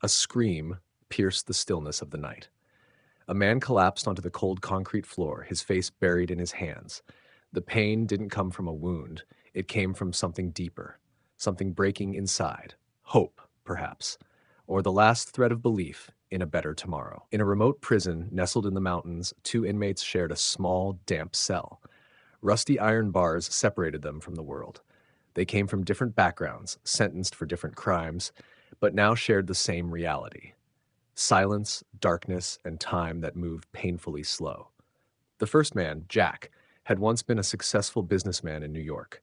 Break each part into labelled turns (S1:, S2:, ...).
S1: A scream pierced the stillness of the night. A man collapsed onto the cold concrete floor, his face buried in his hands. The pain didn't come from a wound, it came from something deeper, something breaking inside. Hope, perhaps, or the last thread of belief in a better tomorrow. In a remote prison nestled in the mountains, two inmates shared a small, damp cell. Rusty iron bars separated them from the world. They came from different backgrounds, sentenced for different crimes, but now shared the same reality: silence, darkness, and time that moved painfully slow. The first man, Jack, had once been a successful businessman in New York.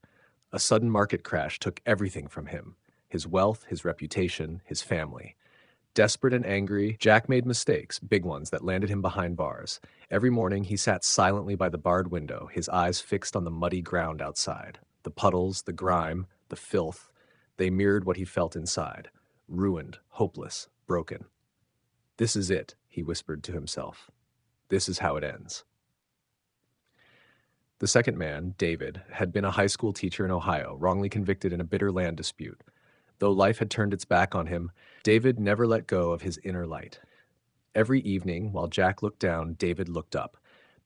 S1: A sudden market crash took everything from him: his wealth, his reputation, his family. Desperate and angry, Jack made mistakes, big ones that landed him behind bars. Every morning he sat silently by the barred window, his eyes fixed on the muddy ground outside. The puddles, the grime, the filth, they mirrored what he felt inside: ruined, hopeless, broken. "This is it," he whispered to himself. "This is how it ends." The second man, David, had been a high school teacher in Ohio, wrongly convicted in a bitter land dispute. Though life had turned its back on him, David never let go of his inner light. Every evening, while Jack looked down, David looked up.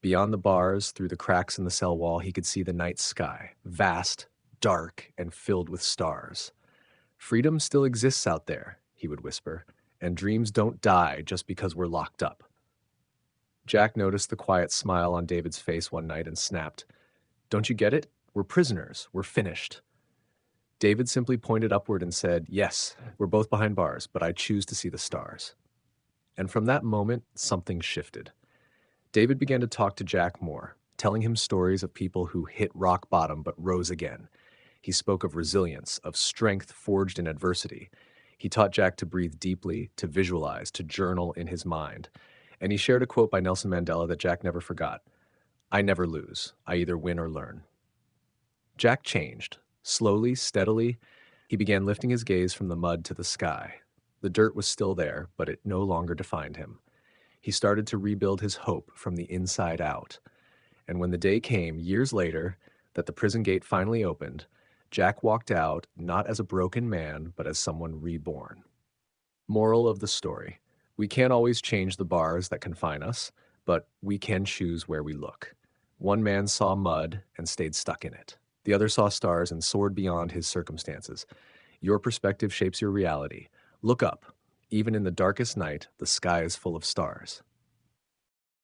S1: Beyond the bars, through the cracks in the cell wall, he could see the night sky, vast, dark, and filled with stars. "Freedom still exists out there," he would whisper, "and dreams don't die just because we're locked up." Jack noticed the quiet smile on David's face one night and snapped, "Don't you get it? We're prisoners. We're finished." David simply pointed upward and said, "Yes, we're both behind bars, but I choose to see the stars." And from that moment, something shifted. David began to talk to Jack more, telling him stories of people who hit rock bottom but rose again. He spoke of resilience, of strength forged in adversity. He taught Jack to breathe deeply, to visualize, to journal in his mind. And he shared a quote by Nelson Mandela that Jack never forgot: "I never lose. I either win or learn." Jack changed. Slowly, steadily, he began lifting his gaze from the mud to the sky. The dirt was still there, but it no longer defined him. He started to rebuild his hope from the inside out. And when the day came, years later, that the prison gate finally opened, Jack walked out not as a broken man, but as someone reborn. Moral of the story: we can't always change the bars that confine us, but we can choose where we look. One man saw mud and stayed stuck in it. The other saw stars and soared beyond his circumstances. Your perspective shapes your reality. Look up. Even in the darkest night, the sky is full of stars.